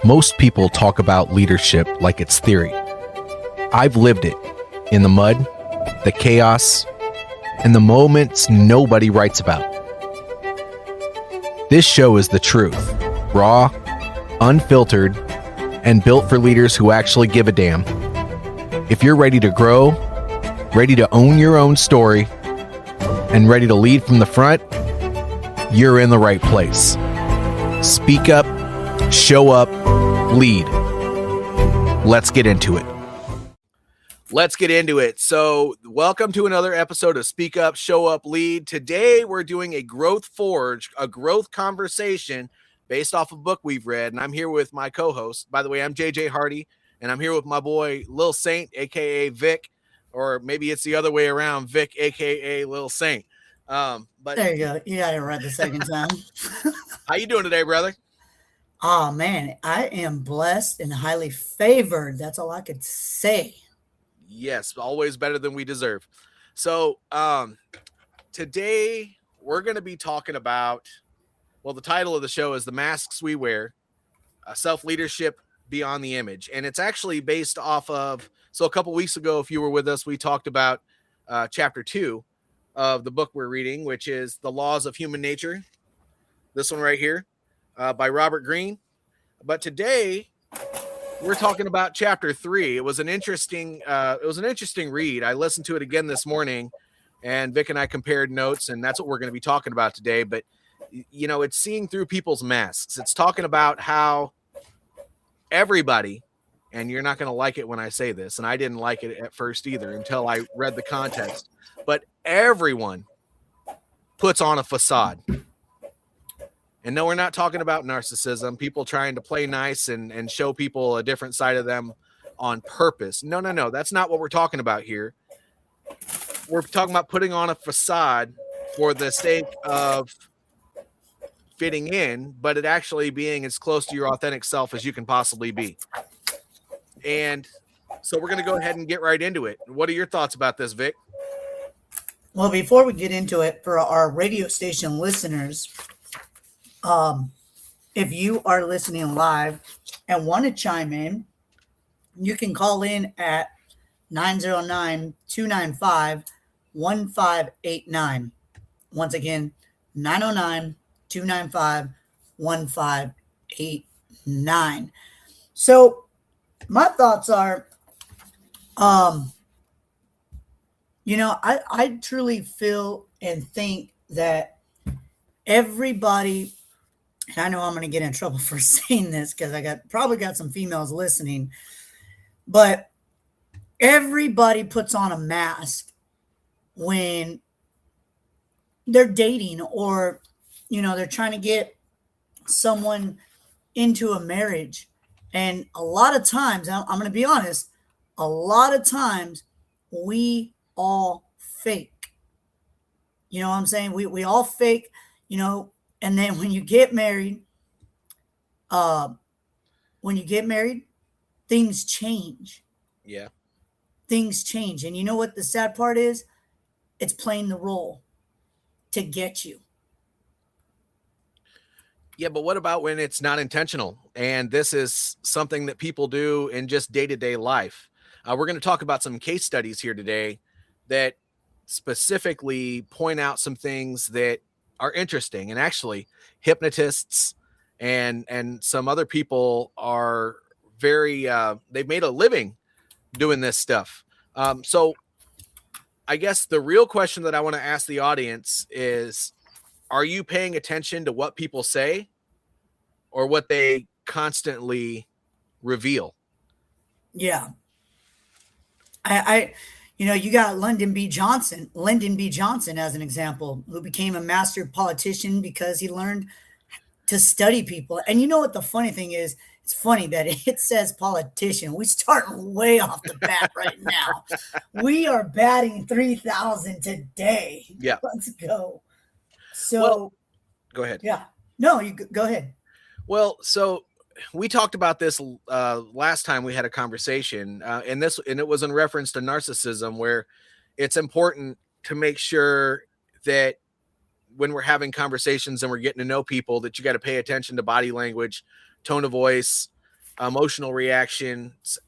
Most people talk about leadership like it's theory. I've lived it in the mud, the chaos, and the moments nobody writes about. This show is the truth, raw, unfiltered, and built for leaders who actually give a damn. If you're ready to grow, ready to own your own story, and ready to lead from the front, you're in the right place. Speak up, show up, lead. Let's get into it. So welcome to another episode of Speak Up, Show Up, Lead. Today we're doing a growth forge, a growth conversation based off a book we've read. And I'm here with my co-host. By the way, I'm JJ Hardy, and I'm here with my boy Lil Saint, aka Vic, or maybe it's the other way around, Vic, aka Lil Saint. But there you go. You got it right the second time. How you doing today, brother? Oh man, I am blessed and highly favored. That's all I could say. Yes, always better than we deserve. So today we're going to be talking about, well, the title of the show is The Masks We Wear, Self-Leadership Beyond the Image. And it's actually based off of, so a couple weeks ago, if you were with us, we talked about chapter 2 of the book we're reading, which is The Laws of Human Nature. This one right here by Robert Greene. But today we're talking about chapter 3. It was an interesting read. I listened to it again this morning, and Vic and I compared notes, and that's what we're going to be talking about today. But, you know, it's seeing through people's masks. It's talking about how everybody, and you're not going to like it when I say this, and I didn't like it at first either until I read the context, but everyone puts on a facade. And no, we're not talking about narcissism, people trying to play nice and show people a different side of them on purpose. No. That's not what we're talking about here. We're talking about putting on a facade for the sake of fitting in, but it actually being as close to your authentic self as you can possibly be. And so we're going to go ahead and get right into it. What are your thoughts about this, Vic? Well, before we get into it, for our radio station listeners, if you are listening live and want to chime in, you can call in at 909-295-1589. Once again, 909-295-1589. So my thoughts are, I truly feel and think that everybody, and I know I'm going to get in trouble for saying this because I probably got some females listening, but everybody puts on a mask when they're dating or, they're trying to get someone into a marriage. And a lot of times, I'm going to be honest, a lot of times we all fake. You know what I'm saying? We all fake, and then when you get married, things change. Yeah. Things change. And you know what the sad part is? It's playing the role to get you. Yeah, but what about when it's not intentional? And this is something that people do in just day-to-day life. We're going to talk about some case studies here today that specifically point out some things that are interesting. And actually, hypnotists and some other people are very, they've made a living doing this stuff. So I guess the real question that I want to ask the audience is, are you paying attention to what people say or what they constantly reveal? Yeah. You got Lyndon B. Johnson as an example, who became a master politician because he learned to study people. And you know what the funny thing is? It's funny that it says politician. We start way off the bat right now. We are batting 3,000 today. Yeah. Let's go. So go ahead. Yeah. No, you go ahead. Well, so we talked about this last time we had a conversation, and it was in reference to narcissism, where it's important to make sure that when we're having conversations and we're getting to know people, that you got to pay attention to body language, tone of voice, emotional reactions,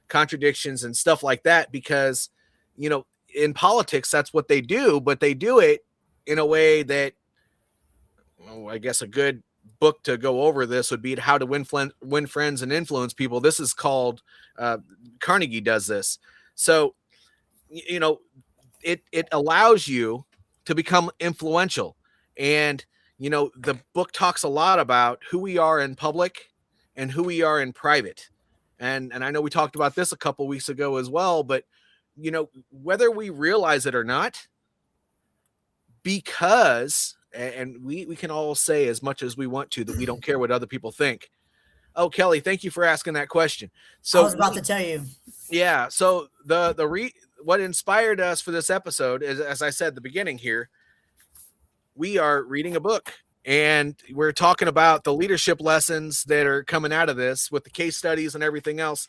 contradictions, and stuff like that. Because, in politics, that's what they do, but they do it in a way that, I guess a good book to go over this would be How to Win Friends and Influence People. This is called, Carnegie does this. So, it allows you to become influential. And, the book talks a lot about who we are in public and who we are in private. And I know we talked about this a couple weeks ago as well, but, whether we realize it or not, because, and we can all say as much as we want to that we don't care what other people think. Oh, Kelly, thank you for asking that question. So I was about to tell you. Yeah. So what inspired us for this episode is, as I said at the beginning here, we are reading a book, and we're talking about the leadership lessons that are coming out of this with the case studies and everything else.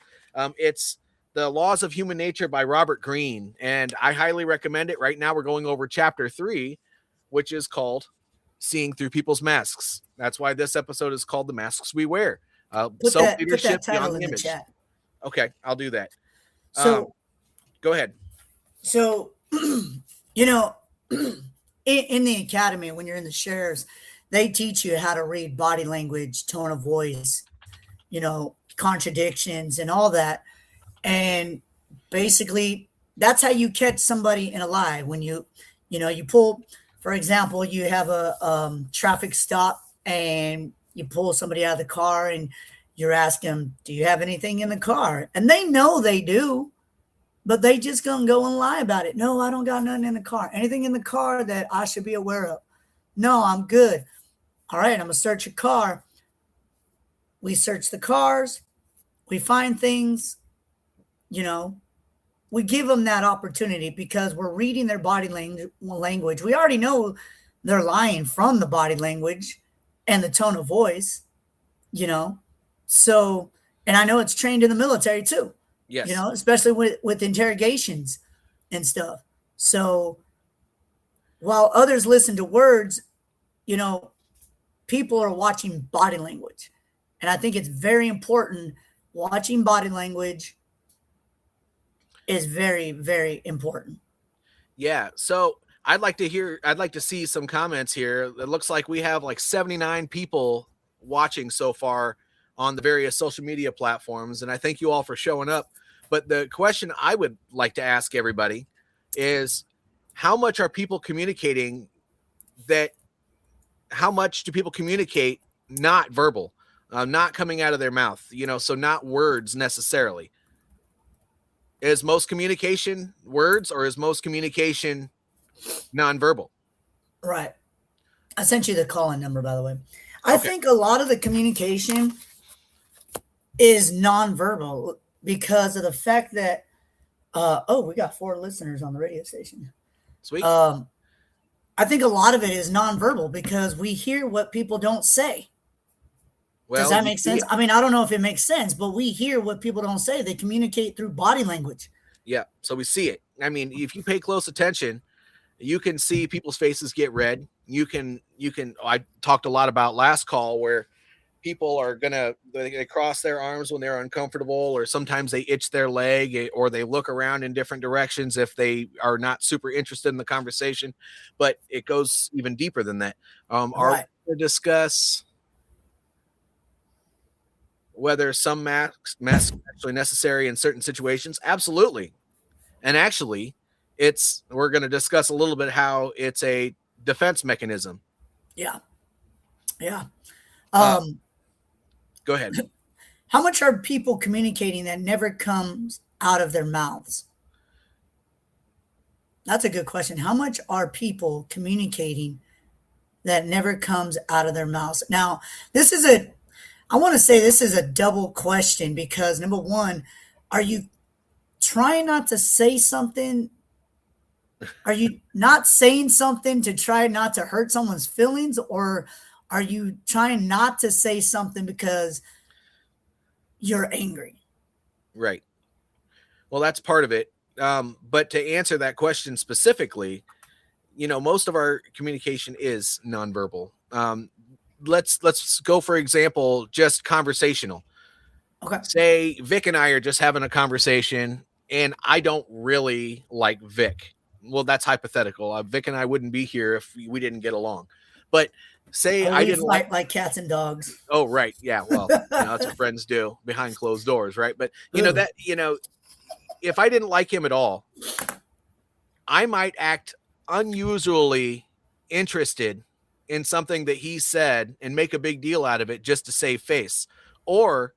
It's The Laws of Human Nature by Robert Greene, and I highly recommend it. Right now we're going over chapter 3, which is called Seeing Through People's Masks. That's why this episode is called The Masks We Wear. Put that title in the chat. Okay, I'll do that. So go ahead. So, in the academy, when you're in the shares, they teach you how to read body language, tone of voice, contradictions and all that. And basically, that's how you catch somebody in a lie. When you pull, for example, you have a traffic stop and you pull somebody out of the car and you're asking them, do you have anything in the car? And they know they do, but they just gonna go and lie about it. No, I don't got nothing in the car. Anything in the car that I should be aware of? No, I'm good. All right, I'm gonna search your car. We search the cars. We find things, we give them that opportunity because we're reading their body language. We already know they're lying from the body language and the tone of voice, So, and I know it's trained in the military too. Yes. Especially with interrogations and stuff. So while others listen to words, people are watching body language. And I think it's very important. Watching body language is very, very important. Yeah. So I'd like to see some comments here. It looks like we have like 79 people watching so far on the various social media platforms. And I thank you all for showing up. But the question I would like to ask everybody is, how much are people communicating how much do people communicate not verbal, not coming out of their mouth, so not words necessarily? Is most communication words, or is most communication nonverbal? Right. I sent you the call-in number, by the way. I think a lot of the communication is nonverbal because of the fact that, we got 4 listeners on the radio station. Sweet. I think a lot of it is nonverbal because we hear what people don't say. Well, does that make sense? I mean, I don't know if it makes sense, but we hear what people don't say. They communicate through body language. Yeah. So we see it. I mean, if you pay close attention, you can see people's faces get red. I talked a lot about last call where people are they cross their arms when they're uncomfortable, or sometimes they itch their leg, or they look around in different directions if they are not super interested in the conversation. But it goes even deeper than that. Are we going to discuss whether some masks are actually necessary in certain situations? Absolutely. And actually, we're going to discuss a little bit how it's a defense mechanism. Yeah. Yeah. Go ahead. How much are people communicating that never comes out of their mouths? That's a good question. How much are people communicating that never comes out of their mouths? Now, I want to say this is a double question because, number one, are you trying not to say something? Are you not saying something to try not to hurt someone's feelings, or are you trying not to say something because you're angry? Right. Well, that's part of it. But to answer that question specifically, most of our communication is nonverbal. Let's go, for example, just conversational. Okay. Say Vic and I are just having a conversation and I don't really like Vic. Well, that's hypothetical. Vic and I wouldn't be here if we didn't get along. But say Oh, I we didn't like, fight like cats and dogs. oh, right. Yeah. Well, that's what friends do behind closed doors. Right. But Ooh. if I didn't like him at all, I might act unusually interested in something that he said and make a big deal out of it just to save face. Or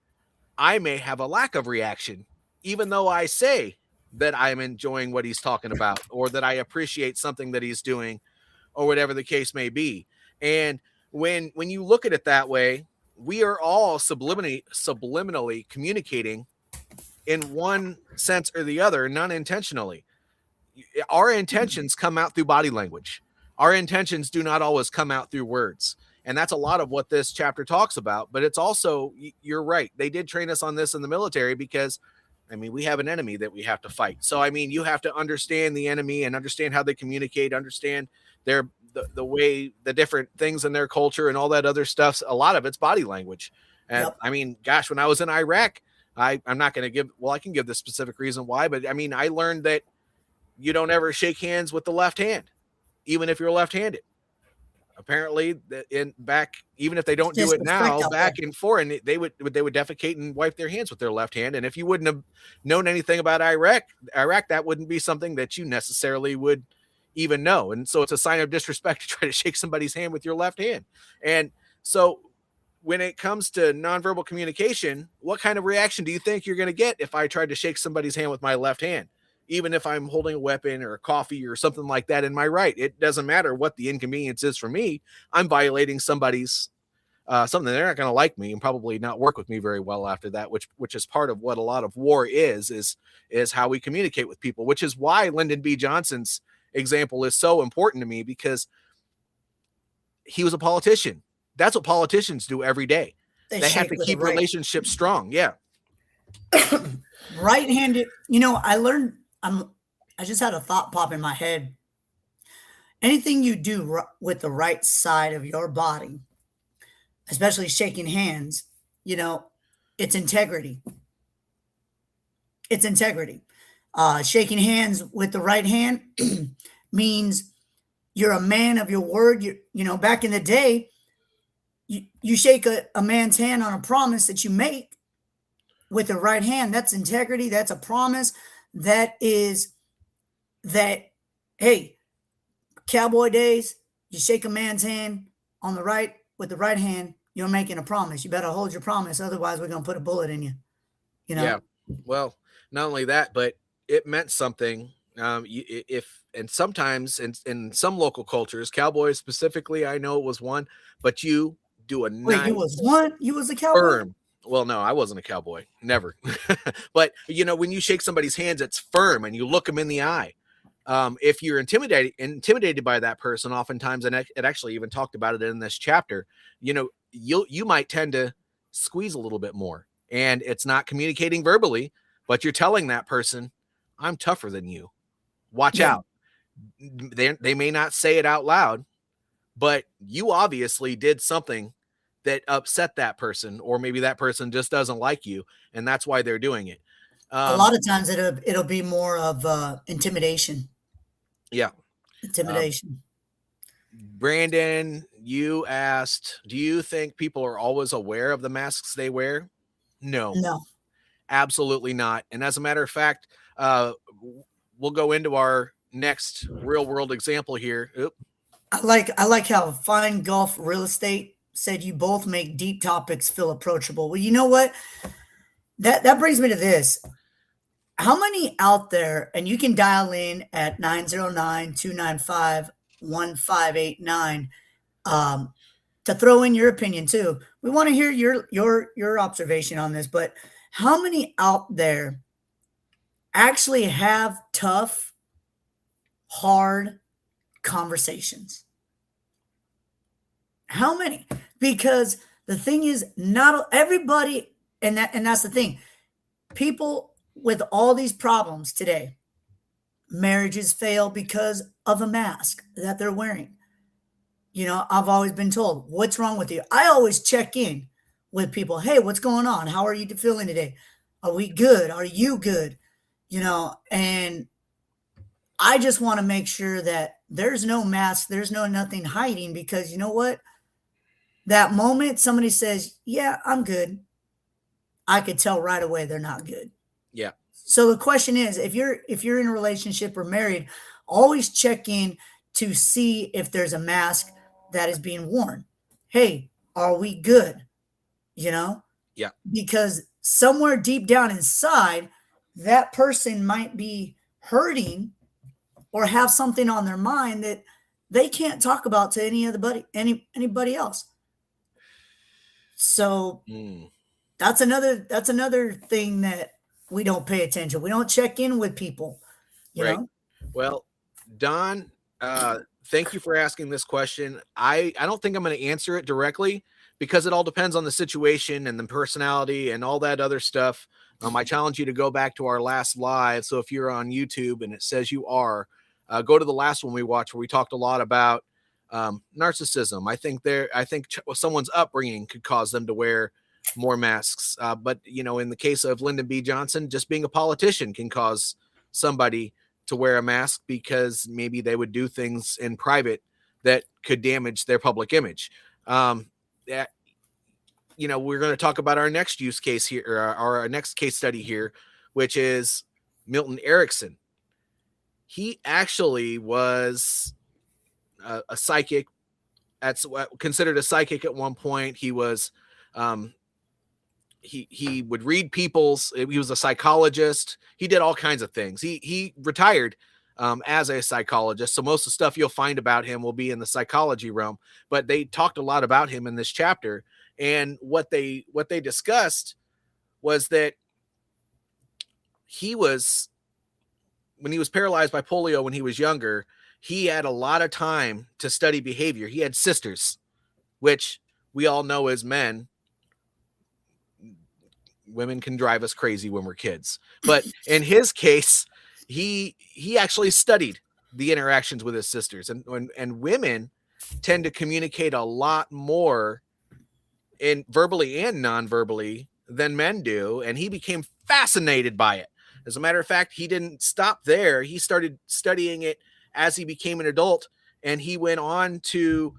I may have a lack of reaction, even though I say that I'm enjoying what he's talking about or that I appreciate something that he's doing or whatever the case may be. And when you look at it that way, we are all subliminally communicating in one sense or the other, non intentionally. Our intentions come out through body language. Our intentions do not always come out through words. And that's a lot of what this chapter talks about. But it's also, you're right. They did train us on this in the military because, I mean, we have an enemy that we have to fight. So, I mean, you have to understand the enemy and understand how they communicate, understand the way, the different things in their culture and all that other stuff. A lot of it's body language. And Yep. I mean, gosh, when I was in Iraq, I'm not going to give, well, I can give the specific reason why, but I mean, I learned that you don't ever shake hands with the left hand, even if you're left-handed. Apparently, even if they don't do it now, back in foreign, they would defecate and wipe their hands with their left hand. And if you wouldn't have known anything about Iraq, that wouldn't be something that you necessarily would even know. And so it's a sign of disrespect to try to shake somebody's hand with your left hand. And so when it comes to nonverbal communication, what kind of reaction do you think you're going to get if I tried to shake somebody's hand with my left hand? Even if I'm holding a weapon or a coffee or something like that in my right, it doesn't matter what the inconvenience is for me. I'm violating somebody's something. They're not going to like me and probably not work with me very well after that, which is part of what a lot of war is how we communicate with people, which is why Lyndon B. Johnson's example is so important to me, because he was a politician. That's what politicians do every day. They have to keep relationships strong. Yeah. Right-handed. I just had a thought pop in my head. Anything you do with the right side of your body, especially shaking hands, it's integrity. It's integrity. Shaking hands with the right hand means you're a man of your word. Back in the day, you shake a man's hand on a promise that you make with the right hand. That's integrity. That's a promise. Hey, cowboy days, you shake a man's hand on the right with the right hand, you're making a promise. You better hold your promise. Otherwise, we're going to put a bullet in you. Yeah. Well, not only that, but it meant something. And sometimes in some local cultures, cowboys specifically, I know it was one, but you do a Wait, you was one? You was a cowboy? Firm. Well, no, I wasn't a cowboy. Never. But, when you shake somebody's hands, it's firm and you look them in the eye. If you're intimidated by that person, oftentimes, and it actually even talked about it in this chapter, you might tend to squeeze a little bit more, and it's not communicating verbally, but you're telling that person, I'm tougher than you. Watch out. They may not say it out loud, but you obviously did something that upset that person, or maybe that person just doesn't like you, and that's why they're doing it. A lot of times it'll be more of intimidation. Yeah. Intimidation. Brandon, you asked, do you think people are always aware of the masks they wear? No, absolutely not. And as a matter of fact, we'll go into our next real world example here. Oop. I like how Fine Golf Real Estate said you both make deep topics feel approachable. Well, you know what? That brings me to this. How many out there, and you can dial in at 909-295-1589 to throw in your opinion too. We want to hear your observation on this, but how many out there actually have tough, hard conversations? How many? Because the thing is, not everybody, and that's the thing. People with all these problems today, marriages fail because of a mask that they're wearing. I've always been told, what's wrong with you? I always check in. with people. Hey, what's going on? How are you feeling today? Are we good? Are you good? And I just want to make sure that there's no mask, there's no nothing hiding, because you know what? That moment somebody says, "Yeah, I'm good," I could tell right away they're not good. Yeah. So the question is, if you're in a relationship or married, always check in to see if there's a mask that is being worn. Hey, are we good? You know, Yeah. because somewhere deep down inside, that person might be hurting or have something on their mind that they can't talk about to anybody else. So Mm, that's another thing that we don't pay attention. We don't check in with people, you right. know? Well, Don, thank you for asking this question. I don't think I'm going to answer it directly because it all depends on the situation and the personality and all that other stuff. I challenge you to go back to our last live. So if you're on YouTube and it says you are, go to the last one we watched where we talked a lot about narcissism. I think someone's upbringing could cause them to wear more masks. But in the case of Lyndon B. Johnson, just being a politician can cause somebody to wear a mask because maybe they would do things in private that could damage their public image. That we're going to talk about our next use case here, or our next case study here, which is Milton Erickson. He actually was a psychic, considered a psychic at one point. He was he would read people's. He was a psychologist. He did all kinds of things. He retired as a psychologist, so most of the stuff you'll find about him will be in the psychology realm. But they talked a lot about him in this chapter, and what they discussed was that he was, when he was paralyzed by polio when he was younger, he had a lot of time to study behavior. He had sisters, which we all know as men, women can drive us crazy when we're kids. But in his case, he actually studied the interactions with his sisters, and women tend to communicate a lot more in verbally and non-verbally than men do, and he became fascinated by it. As a matter of fact, he didn't stop there. He started studying it as he became an adult, and he went on to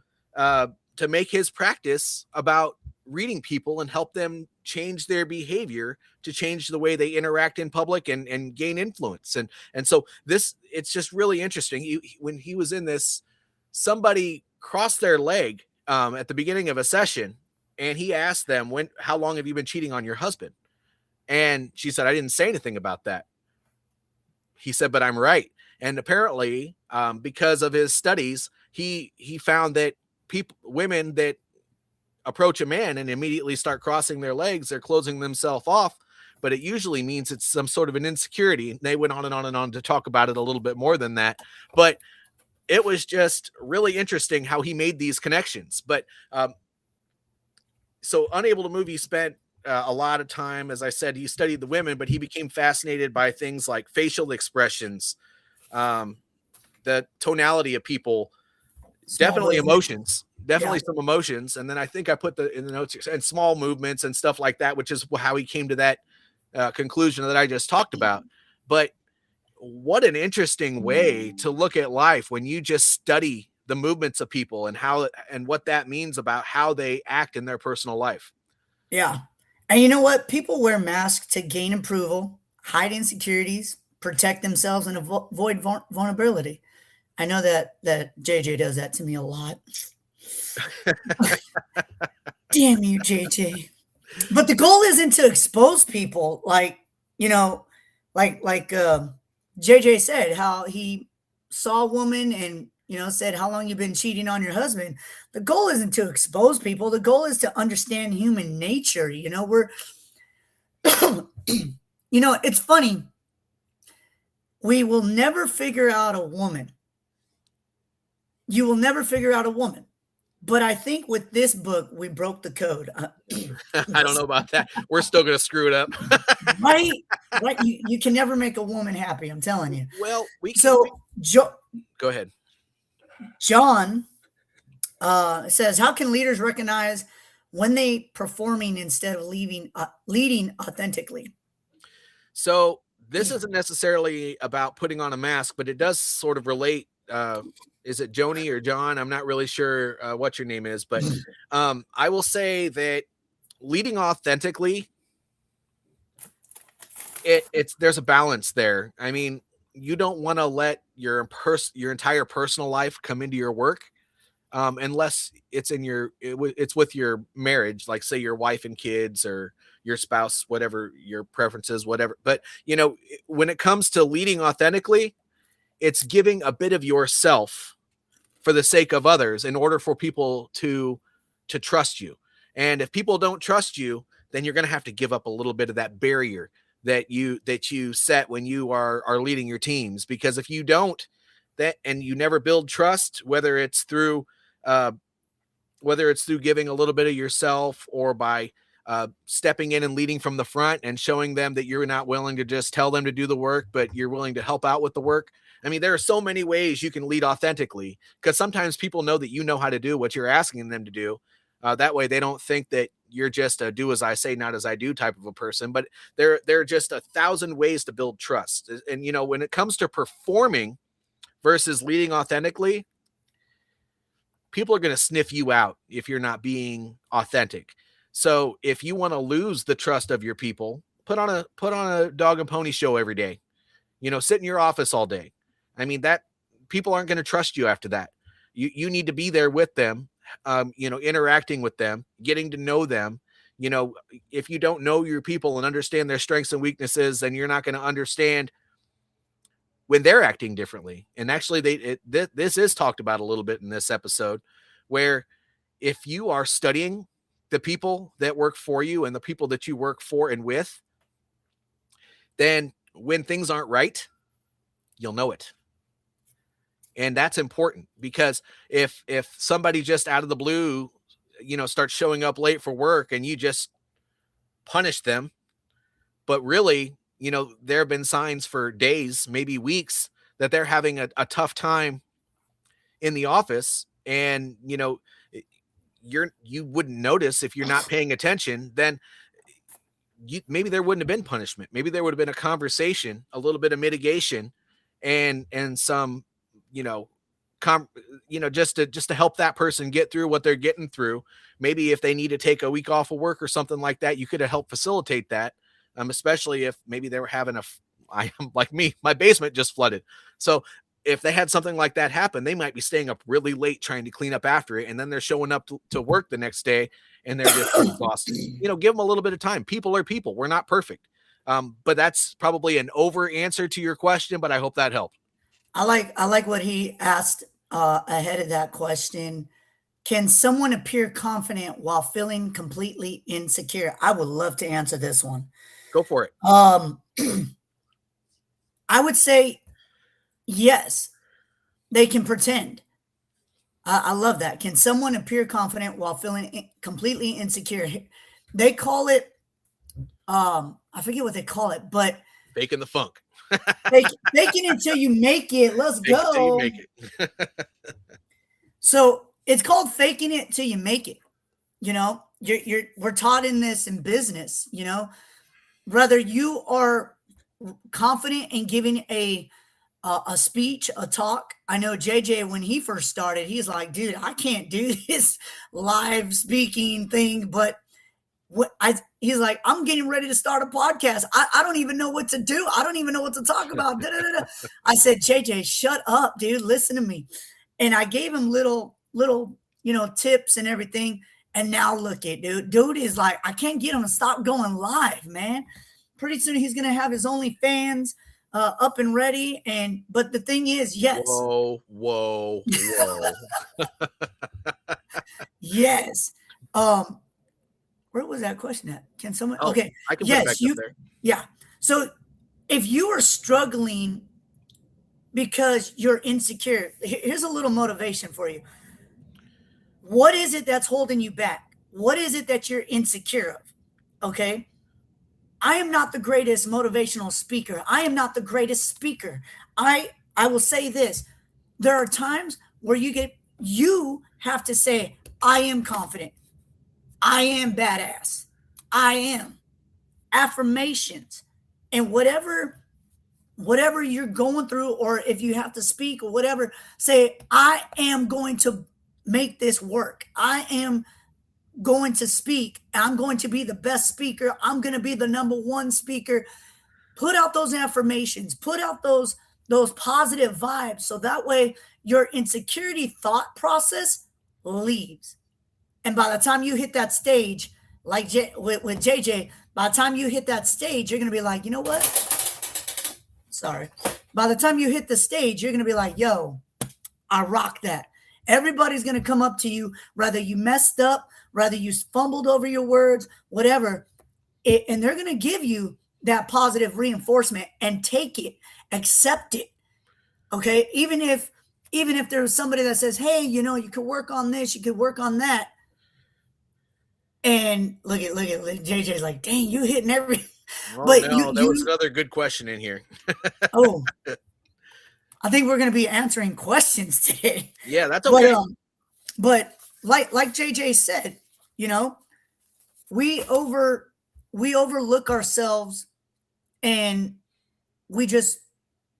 make his practice about reading people and help them change their behavior to change the way they interact in public and gain influence. And so it's just really interesting. When he was in this, somebody crossed their leg at the beginning of a session, and he asked them, how long have you been cheating on your husband? And she said, I didn't say anything about that. He said, but I'm right. And apparently, because of his studies, he found that women that approach a man and immediately start crossing their legs, they're closing themselves off, but it usually means it's some sort of an insecurity. And they went on and on and on to talk about it a little bit more than that. But it was just really interesting how he made these connections. But so Unable to Move, he spent a lot of time, as I said, he studied the women, but he became fascinated by things like facial expressions, the tonality of people, definitely emotions, some emotions. And then I think I put in the notes, and small movements and stuff like that, which is how he came to that conclusion that I just talked about. But what an interesting way to look at life when you just study the movements of people and what that means about how they act in their personal life. Yeah. And you know what? People wear masks to gain approval, hide insecurities, protect themselves, and avoid vulnerability. I know that JJ does that to me a lot. Damn you, JJ. But the goal isn't to expose people, like JJ said, how he saw a woman and said, how long you been cheating on your husband? The goal isn't to expose people. The goal is to understand human nature. We're it's funny. We will never figure out a woman. You will never figure out a woman. But I think with this book, we broke the code. I don't know about that. We're still going to screw it up. Right? You can never make a woman happy, I'm telling you. Well, go ahead. John says, how can leaders recognize when they performing instead of leading authentically? So this isn't necessarily about putting on a mask, but it does sort of relate. Is it Joni or John? I'm not really sure what your name is, but I will say that leading authentically, it's there's a balance there. I mean, you don't want to let your entire personal life come into your work, unless it's in it's with your marriage, like say your wife and kids or your spouse, whatever your preferences, whatever. But when it comes to leading authentically, it's giving a bit of yourself for the sake of others in order for people to trust you. And if people don't trust you, then you're going to have to give up a little bit of that barrier that you set when you are leading your teams. Because if you don't, that and you never build trust, uh, whether it's through giving a little bit of yourself or by stepping in and leading from the front and showing them that you're not willing to just tell them to do the work, but you're willing to help out with the work. I mean, there are so many ways you can lead authentically, because sometimes people know that you know how to do what you're asking them to do. That way they don't think that you're just a do as I say, not as I do type of a person. But there are just 1,000 ways to build trust. And, when it comes to performing versus leading authentically, people are going to sniff you out if you're not being authentic. So if you want to lose the trust of your people, put on a dog and pony show every day. Sit in your office all day. I mean, that people aren't going to trust you after that. You need to be there with them, interacting with them, getting to know them. If you don't know your people and understand their strengths and weaknesses, then you're not going to understand when they're acting differently. And actually, this is talked about a little bit in this episode, where if you are studying the people that work for you and the people that you work for and with, then when things aren't right, you'll know it. And that's important, because if somebody just out of the blue, starts showing up late for work and you just punish them, but really, there have been signs for days, maybe weeks, that they're having a tough time in the office, and you wouldn't notice if you're not paying attention, then maybe there wouldn't have been punishment. Maybe there would have been a conversation, a little bit of mitigation, and some, just to help that person get through what they're getting through. Maybe if they need to take a week off of work or something like that, you could have helped facilitate that. Especially if maybe they were having I am like me, my basement just flooded. So if they had something like that happen, they might be staying up really late trying to clean up after it. And then they're showing up to work the next day and they're just exhausted. Give them a little bit of time. People are people. We're not perfect. But that's probably an over answer to your question, but I hope that helped. I like what he asked ahead of that question. Can someone appear confident while feeling completely insecure? I would love to answer this one. Go for it. I would say yes, they can pretend. I love that. Can someone appear confident while feeling completely insecure? They call it, I forget what they call it, but faking the funk. Faking until you make it. Let's go. Until you make it. So it's called faking it till you make it. We're taught in this in business, whether you are confident in giving a speech, a talk. I know JJ, when he first started, he's like, dude, I can't do this live speaking thing. But he's like, I'm getting ready to start a podcast. I don't even know what to do. I don't even know what to talk about. I said, JJ, shut up, dude. Listen to me. And I gave him little, tips and everything. And now look at dude is like, I can't get him to stop going live, man. Pretty soon he's going to have his OnlyFans up and ready. But the thing is, yes. Whoa. Yes. Where was that question at? Can someone? Okay. I can put it back up there. Yeah. So if you are struggling because you're insecure, here's a little motivation for you. What is it that's holding you back? What is it that you're insecure of? Okay. I am not the greatest motivational speaker. I am not the greatest speaker. I will say this. There are times where you have to say, I am confident. I am badass. I am. Affirmations. And whatever you're going through, or if you have to speak or whatever, say, I am going to make this work. I am going to speak. I'm going to be the best speaker. I'm going to be the number one speaker. Put out those affirmations, put out those positive vibes, so that way your insecurity thought process leaves. And by the time you hit that stage, like with JJ, by the time you hit that stage, you're going to be like, you know what? Sorry. By the time you hit the stage, you're going to be like, yo, I rock that. Everybody's going to come up to you, whether you messed up, whether you fumbled over your words, whatever, and they're going to give you that positive reinforcement, and take it, accept it. Okay. Even if there's somebody that says, hey, you could work on this, you could work on that. And look at JJ's like, dang, you hitting every, Oh, but no, there was another good question in here. Oh, I think we're going to be answering questions today. Yeah, that's okay. But like JJ said, we overlook ourselves, and we just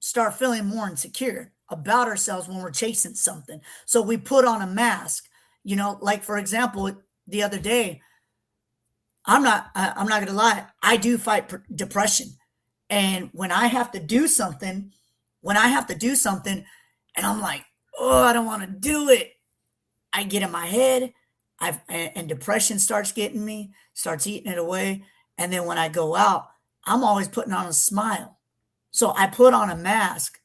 start feeling more insecure about ourselves when we're chasing something. So we put on a mask, like, for example, the other day, I'm not going to lie, I do fight depression. And when I have to do something, and I'm like, oh, I don't want to do it, I get in my head, and depression starts getting me, starts eating it away. And then when I go out, I'm always putting on a smile. So I put on a mask.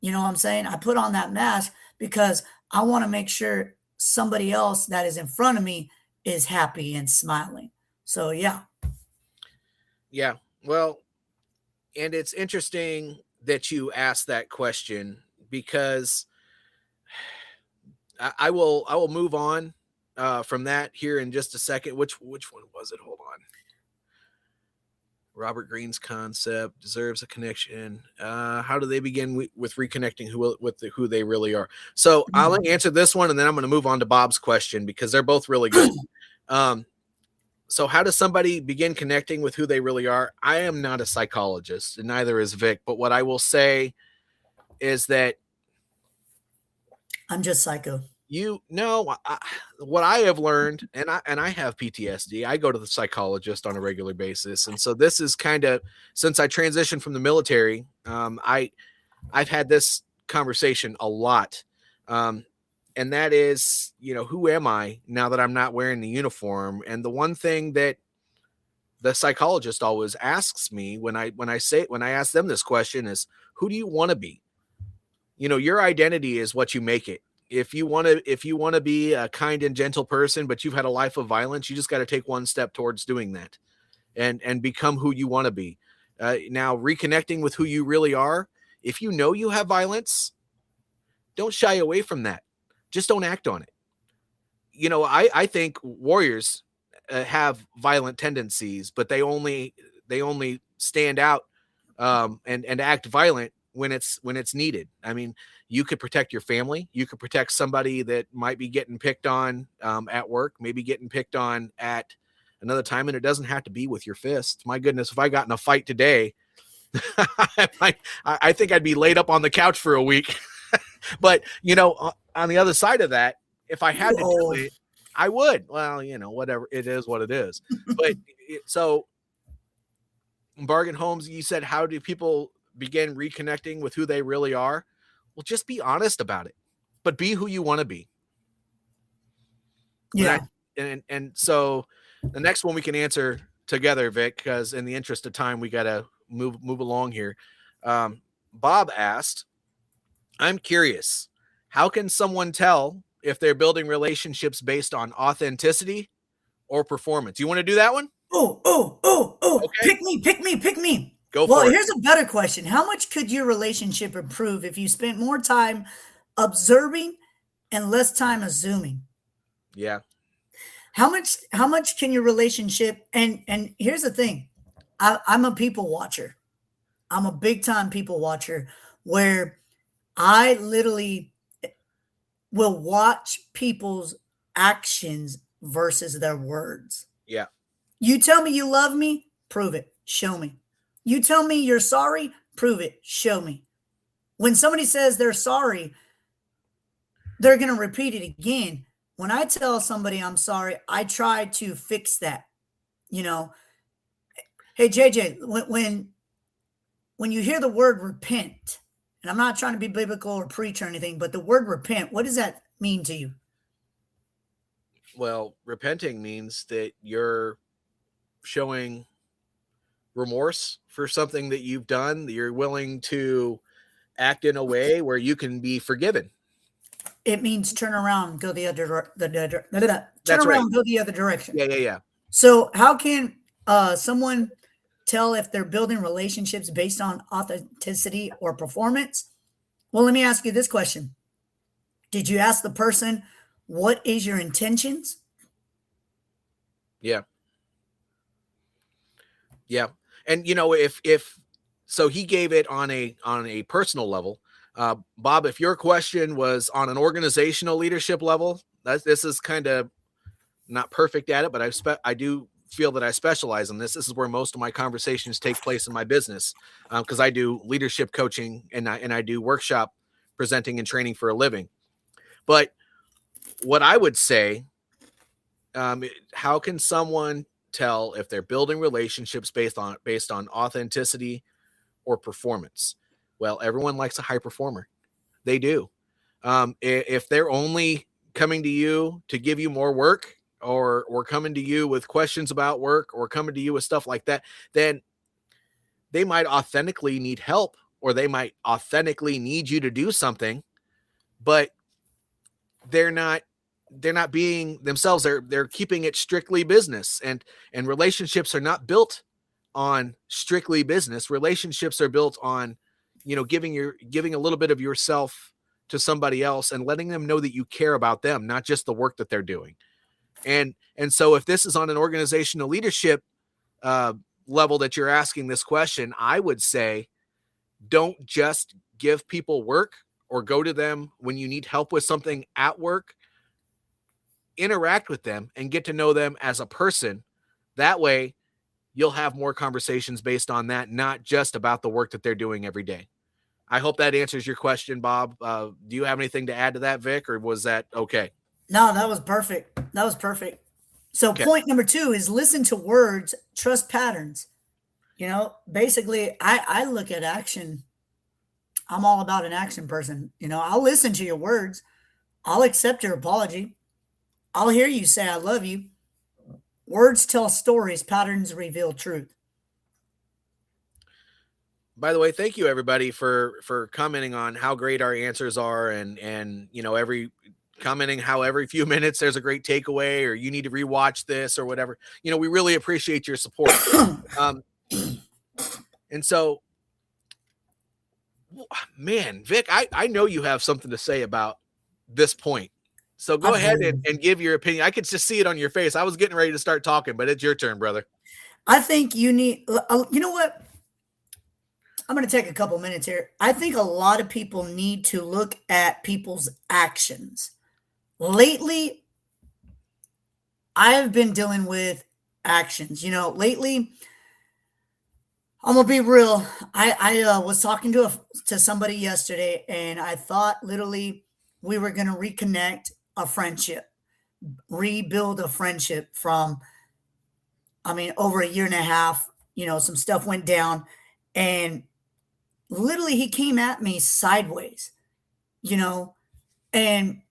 You know what I'm saying? I put on that mask because I want to make sure somebody else that is in front of me is happy and smiling. So, yeah. Yeah. Well, and it's interesting that you asked that question, because I will move on from that here in just a second. Which one was it? Hold on. Robert Greene's concept deserves a connection. How do they begin with reconnecting with who they really are? So I'll answer this one, and then I'm going to move on to Bob's question, because they're both really good. So how does somebody begin connecting with who they really are? I am not a psychologist, and neither is Vic. But what I will say is that I'm just psycho. What I have learned, and I have PTSD. I go to the psychologist on a regular basis, and so this is kind of, since I transitioned from the military, I've had this conversation a lot, and that is, who am I now that I'm not wearing the uniform? And the one thing that the psychologist always asks me when I ask them this question is, who do you want to be? Your identity is what you make it. If you want to be a kind and gentle person, but you've had a life of violence, you just got to take one step towards doing that, and become who you want to be. Now, reconnecting with who you really are. If you know you have violence, don't shy away from that. Just don't act on it. I think warriors have violent tendencies, but they only stand out and act violent when it's needed. I mean, you could protect your family. You could protect somebody that might be getting picked on at work, maybe getting picked on at another time. And it doesn't have to be with your fists. My goodness, if I got in a fight today, I think I'd be laid up on the couch for a week. But, on the other side of that, if I had to do it, I would. Well, whatever, it is what it is. But so, Bargain Holmes, you said, how do people begin reconnecting with who they really are? Well, just be honest about it, but be who you want to be. Yeah. And so the next one we can answer together, Vic, because in the interest of time, we got to move along here. Bob asked, I'm curious, how can someone tell if they're building relationships based on authenticity or performance? You want to do that one? Oh. Okay. Pick me. Go for it. Well, here's a better question. How much could your relationship improve if you spent more time observing and less time assuming? Yeah. How much can your relationship, and here's the thing. I'm a people watcher. I'm a big time people watcher, where I literally will watch people's actions versus their words. Yeah. You tell me you love me, prove it, show me. You tell me you're sorry, prove it, show me. When somebody says they're sorry, they're going to repeat it again. When I tell somebody I'm sorry, I try to fix that. You know, hey JJ, when you hear the word repent, and I'm not trying to be biblical or preach or anything, but the word repent, what does that mean to you? Well, repenting means that you're showing remorse for something that you've done, that you're willing to act in a way where you can be forgiven. It means turn around, go the other turn That's right. around, go the other direction. Yeah. So how can someone tell if they're building relationships based on authenticity or performance? Well, let me ask you this question. Did you ask the person, what is your intentions? Yeah. Yeah. And if so he gave it on a personal level. Bob, if your question was on an organizational leadership level, this is kind of not perfect at it, but I do feel that I specialize in this. This is where most of my conversations take place in my business, because I do leadership coaching and I do workshop presenting and training for a living. But what I would say, how can someone tell if they're building relationships based on authenticity or performance? Well, everyone likes a high performer. They do. If they're only coming to you to give you more work, or coming to you with questions about work, or coming to you with stuff like that, then they might authentically need help, or they might authentically need you to do something, but they're not being themselves. They're keeping it strictly business, and relationships are not built on strictly business. Relationships are built on, giving a little bit of yourself to somebody else and letting them know that you care about them, not just the work that they're doing. And so if this is on an organizational leadership level that you're asking this question, I would say, don't just give people work or go to them when you need help with something at work. Interact with them and get to know them as a person. That way you'll have more conversations based on that, not just about the work that they're doing every day. I hope that answers your question, Bob. Do you have anything to add to that, Vic, or was that okay? No, that was perfect. That was perfect. So Okay. point number 2 is listen to words, trust patterns. Basically, I look at action. I'm all about an action person. I'll listen to your words. I'll accept your apology. I'll hear you say, I love you. Words tell stories, patterns reveal truth. By the way, thank you everybody for commenting on how great our answers are, and every commenting how every few minutes there's a great takeaway, or you need to rewatch this or whatever. We really appreciate your support. And so, man, Vic, I know you have something to say about this point. So go ahead and give your opinion. I could just see it on your face. I was getting ready to start talking, but it's your turn, brother. I think you need, you know what? I'm going to take a couple minutes here. I think a lot of people need to look at people's actions. Lately, I've been dealing with actions. Lately, I'm gonna be real. I was talking to somebody yesterday, and I thought literally we were gonna reconnect a friendship, rebuild a friendship from, over a year and a half. Some stuff went down, and literally he came at me sideways, and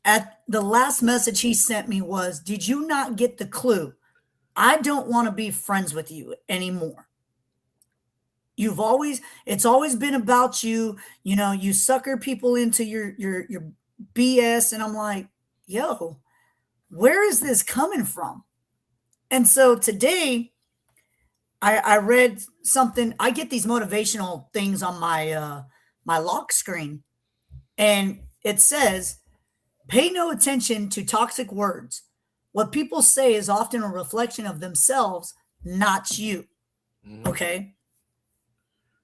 at the last message he sent me was, "Did you not get the clue? I don't want to be friends with you anymore. It's always been about you. You sucker people into your BS." And I'm like, yo, where is this coming from? And so today I read something. I get these motivational things on my lock screen, and it says, pay no attention to toxic words. What people say is often a reflection of themselves, not you. Mm-hmm. Okay.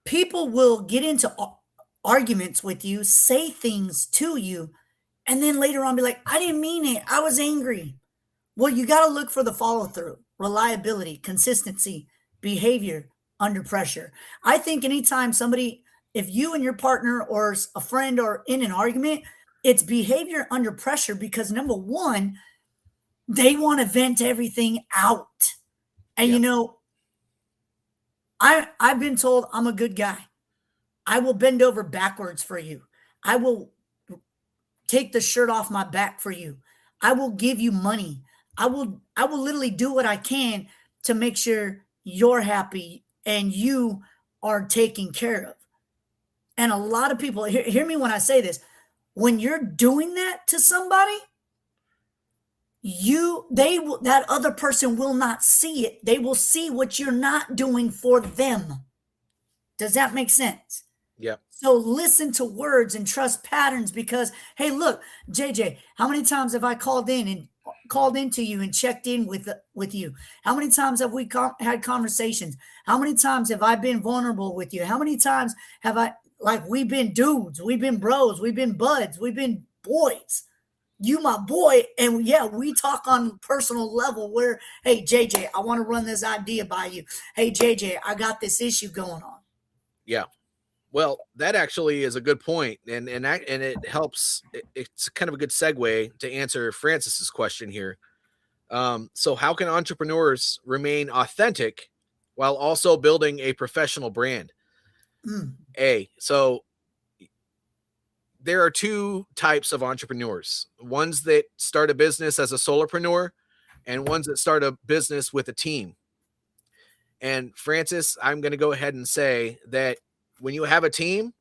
People will get into arguments with you, say things to you, and then later on be like, I didn't mean it. I was angry. Well, you got to look for the follow through, reliability, consistency, behavior under pressure. I think anytime somebody, if you and your partner or a friend are in an argument, it's behavior under pressure because number one, they want to vent everything out. And Yeah. I've been told I'm a good guy. I will bend over backwards for you. I will take the shirt off my back for you. I will give you money. I will literally do what I can to make sure you're happy and you are taken care of. And a lot of people hear me when I say this. When you're doing that to somebody, that other person will not see it. They will see what you're not doing for them. Does that make sense? Yeah. So listen to words and trust patterns because, hey, look, JJ, how many times have I called into you and checked in with you? How many times have we had conversations? How many times have I been vulnerable with you? How many times have we've been dudes, we've been bros, we've been buds, we've been boys. You my boy, and yeah, we talk on personal level where, hey, JJ, I want to run this idea by you. Hey, JJ, I got this issue going on. Yeah. Well, that actually is a good point, and it helps. It's kind of a good segue to answer Francis's question here. So, how can entrepreneurs remain authentic while also building a professional brand? So there are two types of entrepreneurs: ones that start a business as a solopreneur, and ones that start a business with a team. And Francis, I'm going to go ahead and say that when you have a team,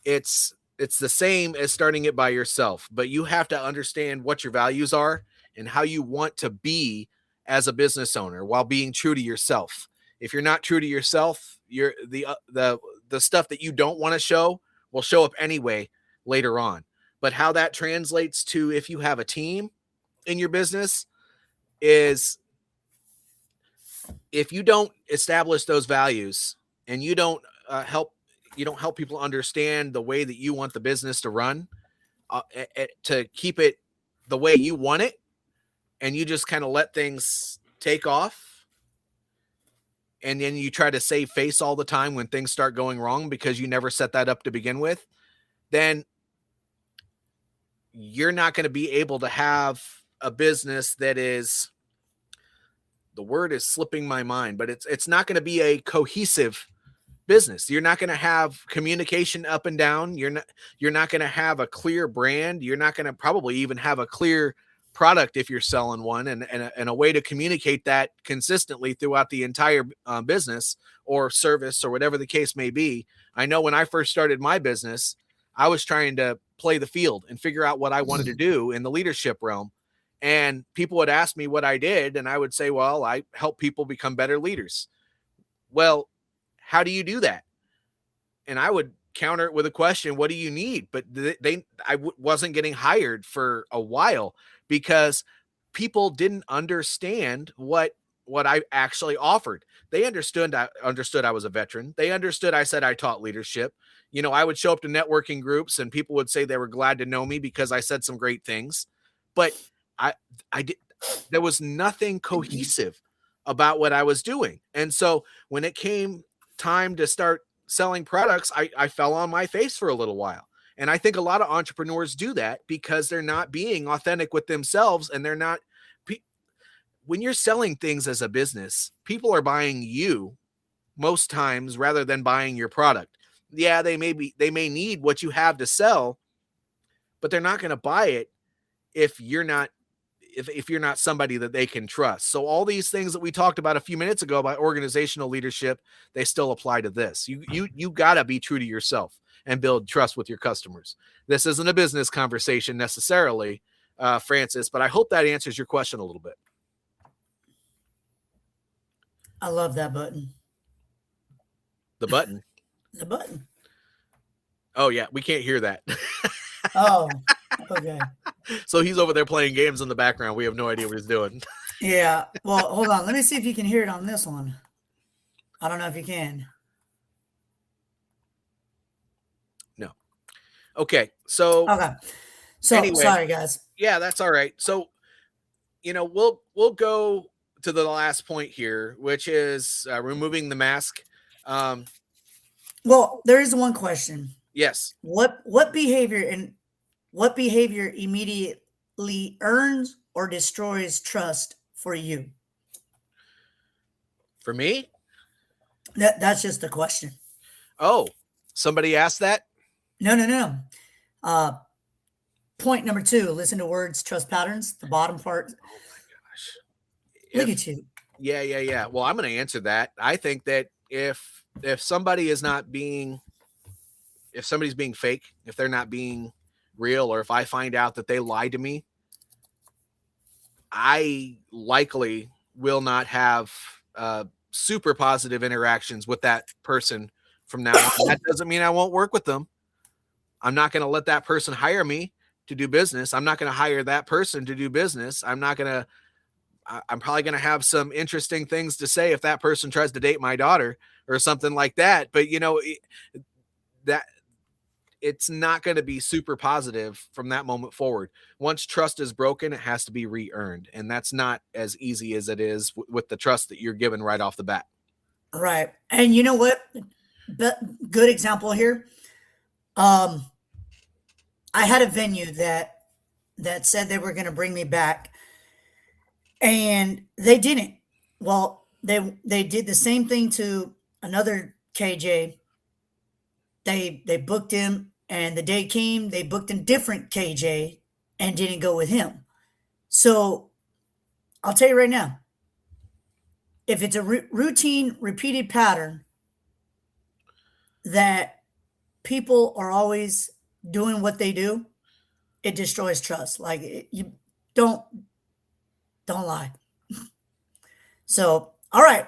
it's the same as starting it by yourself, but you have to understand what your values are and how you want to be as a business owner while being true to yourself. If you're not true to yourself, you're the stuff that you don't want to show will show up anyway later on. But how that translates to if you have a team in your business is if you don't establish those values and you don't help people understand the way that you want the business to run, to keep it the way you want it, and you just kind of let things take off, and then you try to save face all the time when things start going wrong because you never set that up to begin with, then you're not going to be able to have a business that is, the word is slipping my mind, but it's not going to be a cohesive business. You're not going to have communication up and down. You're not going to have a clear brand. You're not going to probably even have a clear product if you're selling one, and a way to communicate that consistently throughout the entire business or service or whatever the case may be. I know when I first started my business, I was trying to play the field and figure out what I wanted to do in the leadership realm. And people would ask me what I did, and I would say, well, I help people become better leaders. Well, how do you do that? And I would counter it with a question, what do you need? But I wasn't getting hired for a while because people didn't understand what I actually offered. They understood I was a veteran. They understood I said I taught leadership. I would show up to networking groups and people would say they were glad to know me because I said some great things. But there was nothing cohesive about what I was doing. And so when it came time to start selling products, I fell on my face for a little while. And I think a lot of entrepreneurs do that because they're not being authentic with themselves, and they're not. When you're selling things as a business, people are buying you most times rather than buying your product. Yeah, they may need what you have to sell, but they're not going to buy it if you're not somebody that they can trust. So all these things that we talked about a few minutes ago about organizational leadership, they still apply to this. You got to be true to yourself and build trust with your customers. This isn't a business conversation necessarily, Francis, but I hope that answers your question a little bit. I love that button. The button? The button. Oh, yeah. We can't hear that. Oh, okay. So he's over there playing games in the background. We have no idea what he's doing. Yeah. Well, hold on. Let me see if you can hear it on this one. I don't know if you can. No. Okay. So anyway, sorry, guys. Yeah, that's all right. So we'll go to the last point here, which is removing the mask. Well, there is one question. Yes. What behavior immediately earns or destroys trust for you? For me? That's just the question. Oh, somebody asked that? No. Point number 2, listen to words, trust patterns, the bottom part. Oh my gosh. Look at you. Yeah. Well, I'm going to answer that. I think that if somebody's being fake, if they're not being real, or if I find out that they lied to me, I likely will not have super positive interactions with that person from now on. That doesn't mean I won't work with them. I'm not going to let that person hire me to do business. I'm not going to hire that person to do business. I'm probably going to have some interesting things to say if that person tries to date my daughter or something like that. But that it's not going to be super positive from that moment forward. Once trust is broken, it has to be re-earned. And that's not as easy as it is with the trust that you're given right off the bat. Right. And you know what? Good example here. I had a venue that said they were going to bring me back, and they didn't. Well, they did the same thing to another KJ. They booked him, and the day came, they booked a different KJ and didn't go with him. So I'll tell you right now, if it's a routine, repeated pattern that people are always doing what they do, it destroys trust. Like, you don't lie. So, all right.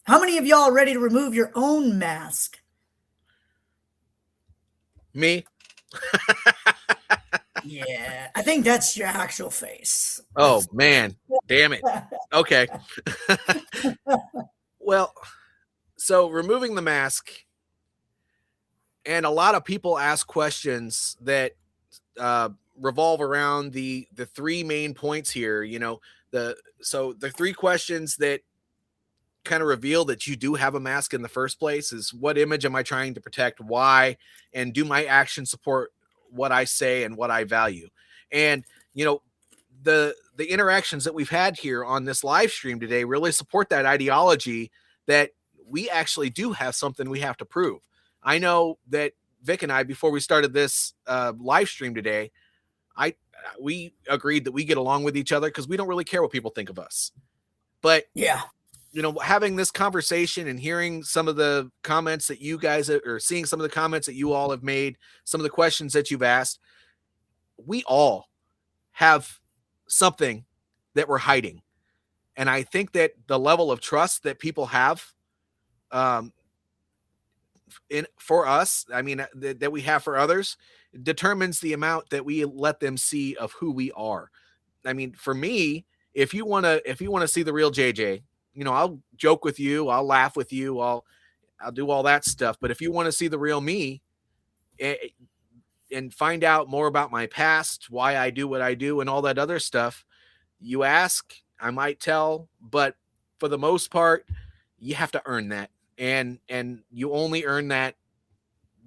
How many of y'all are ready to remove your own mask? Me? Yeah, I think that's your actual face. Oh, man. Damn it. Okay. Well, so removing the mask, and a lot of people ask questions that revolve around the 3 main points here. The 3 questions that kind of reveal that you do have a mask in the first place is: what image am I trying to protect? Why? And do my actions support what I say and what I value? And the interactions that we've had here on this live stream today really support that ideology that we actually do have something we have to prove. I know that Vic and I, before we started this live stream today, we agreed that we get along with each other because we don't really care what people think of us. But yeah, having this conversation and hearing some of the comments that you guys are seeing, some of the comments that you all have made, some of the questions that you've asked, we all have something that we're hiding. And I think that the level of trust that people have for us, that we have for others, determines the amount that we let them see of who we are. For me, if you want to see the real JJ, I'll joke with you, I'll laugh with you, I'll do all that stuff. But if you want to see the real me and find out more about my past, why I do what I do, and all that other stuff, you ask, I might tell. But for the most part, you have to earn that. And you only earn that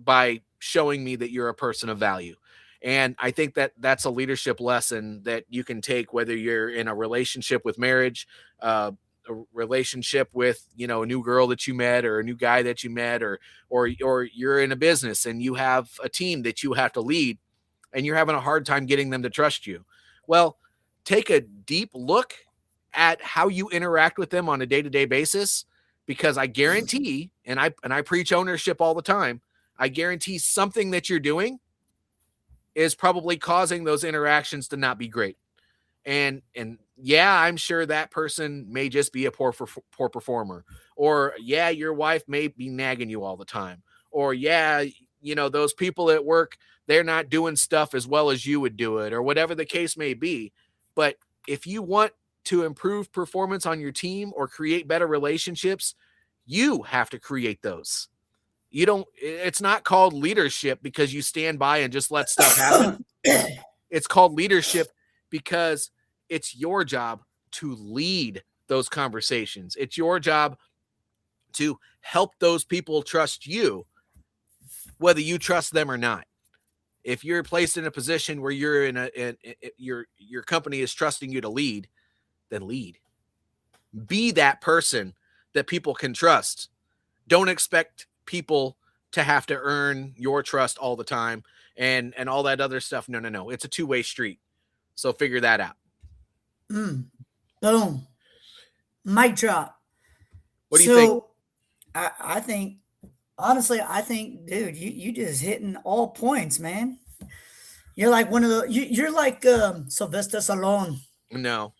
by showing me that you're a person of value. And I think that that's a leadership lesson that you can take, whether you're in a relationship with marriage, a relationship with, a new girl that you met, or a new guy that you met, or you're in a business and you have a team that you have to lead and you're having a hard time getting them to trust you. Well, take a deep look at how you interact with them on a day-to-day basis, because I guarantee, and I preach ownership all the time, I guarantee something that you're doing is probably causing those interactions to not be great. And yeah, I'm sure that person may just be a poor performer, or yeah, your wife may be nagging you all the time, or yeah, those people at work, they're not doing stuff as well as you would do it, or whatever the case may be. But if you want to improve performance on your team or create better relationships, you have to create those. It's not called leadership because you stand by and just let stuff happen. It's called leadership because it's your job to lead those conversations. It's your job to help those people trust you, whether you trust them or not. If you're placed in a position where you're your company is trusting you to lead, then lead. Be that person that people can trust. Don't expect people to have to earn your trust all the time and all that other stuff. No. It's a two-way street. So figure that out. Boom. Mic drop. What do you think? So I think, honestly, dude, you just hitting all points, man. You're like one of the, you're like Sylvester Stallone. No.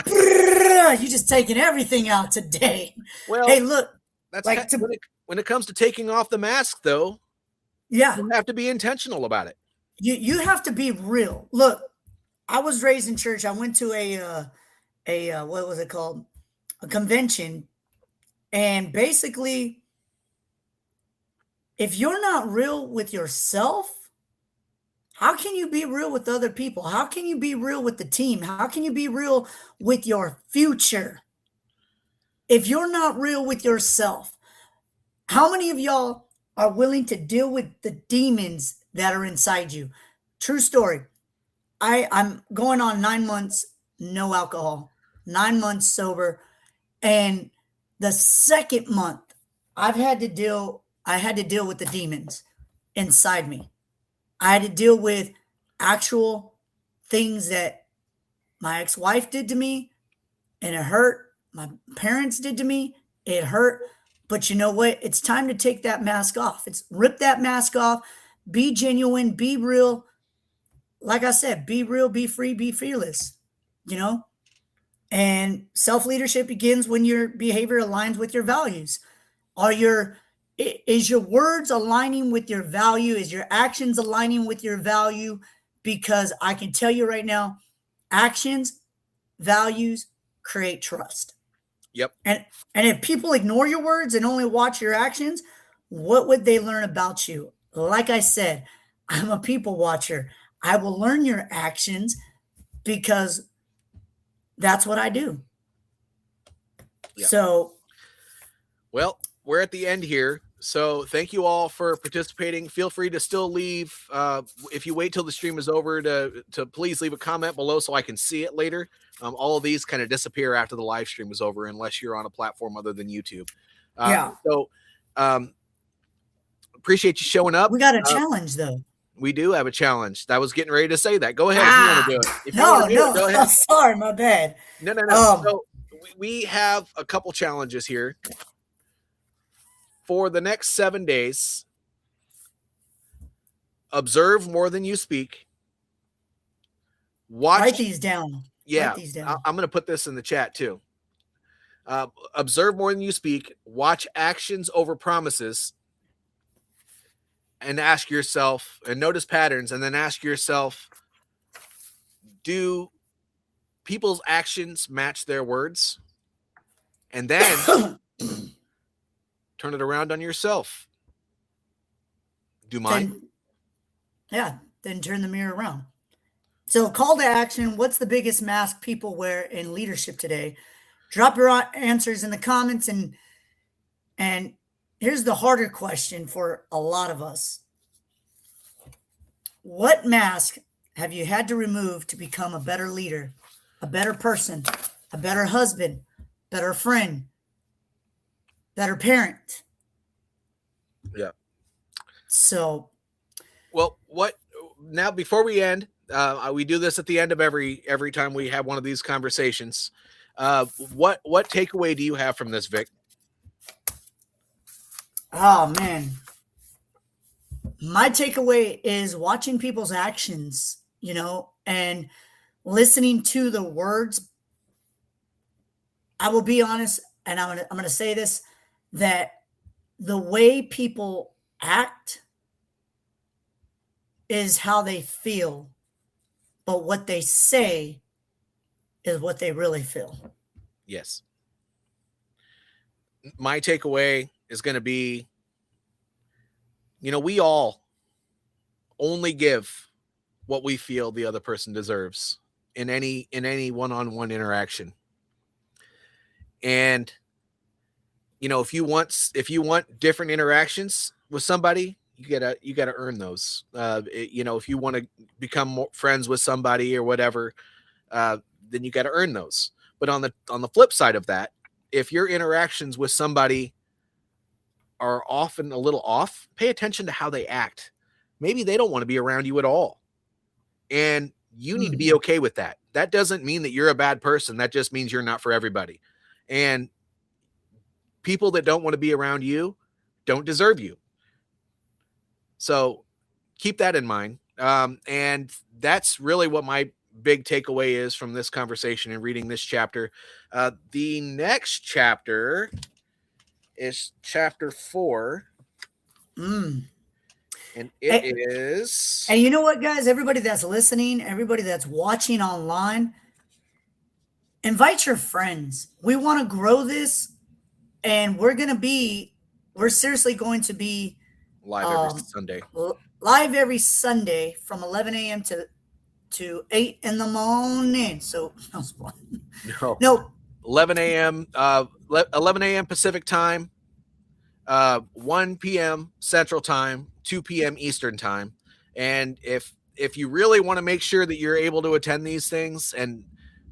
You just taking everything out today. Well, hey, look. That's like when it comes to taking off the mask, though. Yeah. You have to be intentional about it. You have to be real. Look, I was raised in church. I went to a what was it called? A convention. And basically, if you're not real with yourself, how can you be real with other people? How can you be real with the team? How can you be real with your future? If you're not real with yourself, how many of y'all are willing to deal with the demons that are inside you? True story. I'm going on 9 months, no alcohol, 9 months sober. And the second month I had to deal with the demons inside me. I had to deal with actual things that my ex-wife did to me, and it hurt. My parents did to me, it hurt. But you know what? It's time to take that mask off. It's rip that mask off, be genuine, be real. Like I said, be real, be free, be fearless, you know? And self-leadership begins when your behavior aligns with your values. Is your words aligning with your value? Is your actions aligning with your value? Because I can tell you right now, actions, values create trust. Yep. And if people ignore your words and only watch your actions, what would they learn about you? Like I said, I'm a people watcher. I will learn your actions because that's what I do. Yep. So, well, we're at the end here. So thank you all for participating. Feel free to still leave. If you wait till the stream is over to please leave a comment below so I can see it later. All of these kind of disappear after the live stream is over, unless you're on a platform other than YouTube. So appreciate you showing up. We got a challenge though. We do have a challenge. I was getting ready to say that. Go ahead if you want to do it. If you want to do it, go ahead. I'm sorry, my bad. No. So we have a couple challenges here. For the next 7 days, observe more than you speak. Write these down. Yeah, Write these down. I'm going to put this in the chat too. Observe more than you speak. Watch actions over promises. And ask yourself, and notice patterns, and then ask yourself, do people's actions match their words? And then turn it around on yourself. Do mine. Then turn the mirror around. So call to action. What's the biggest mask people wear in leadership today? Drop your answers in the comments. And here's the harder question for a lot of us. What mask have you had to remove to become a better leader, a better person, a better husband, better friend, better parent? Yeah. So, well, now before we end, we do this at the end of every time we have one of these conversations. What takeaway do you have from this, Vic? Oh man. My takeaway is watching people's actions, and listening to the words. I will be honest, and I'm going to say this, that the way people act is how they feel, but what they say is what they really feel. Yes. My takeaway is going to be, we all only give what we feel the other person deserves. in any one-on-one interaction. And if you want different interactions with somebody, you gotta earn those. If you want to become more friends with somebody or whatever, then you got to earn those. But on the flip side of that, if your interactions with somebody are often a little off, pay attention to how they act. Maybe they don't want to be around you at all, and you need to be okay with that. That doesn't mean that you're a bad person. That just means you're not for everybody. And people that don't want to be around you don't deserve you. So keep that in mind. And that's really what my big takeaway is from this conversation and reading this chapter. The next chapter is chapter 4. And it is. And you know what, guys? Everybody that's listening, everybody that's watching online, invite your friends. We want to grow this, and we're seriously going to be live every Sunday. Live every Sunday from 11 a.m. to 8 in the morning. So no. 11 a.m. 11 a.m. Pacific time, 1 p.m. Central time, 2 p.m. Eastern time. And if you really want to make sure that you're able to attend these things, and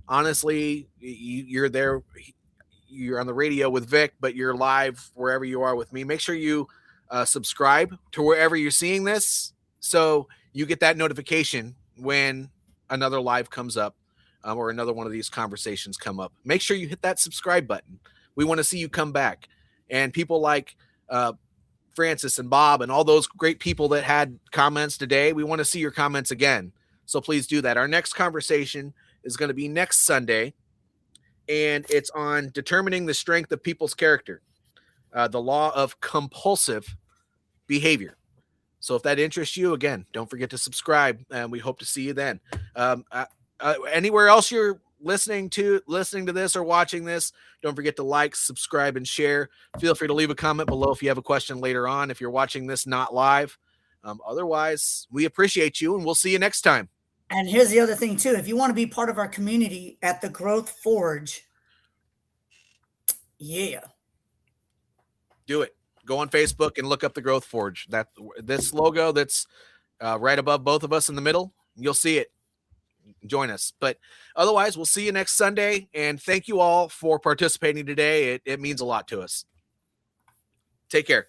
honestly, you're there, you're on the radio with Vic, but you're live wherever you are with me, make sure you subscribe to wherever you're seeing this, so you get that notification when another live comes up, or another one of these conversations come up. Make sure you hit that subscribe button. We want to see you come back. And people like Francis and Bob and all those great people that had comments today, we want to see your comments again. So please do that. Our next conversation is going to be next Sunday, and it's on determining the strength of people's character, the law of compulsive behavior. So if that interests you, again, don't forget to subscribe, and we hope to see you then. Anywhere else you're listening to this or watching this, don't forget to like, subscribe, and share. Feel free to leave a comment below if you have a question later on, if you're watching this not live. Otherwise, we appreciate you, and we'll see you next time. And here's the other thing too. If you want to be part of our community at the Growth Forge, do it. Go on Facebook and look up the Growth Forge. This logo that's right above both of us in the middle, you'll see it. Join us. But otherwise, we'll see you next Sunday. And thank you all for participating today. It means a lot to us. Take care.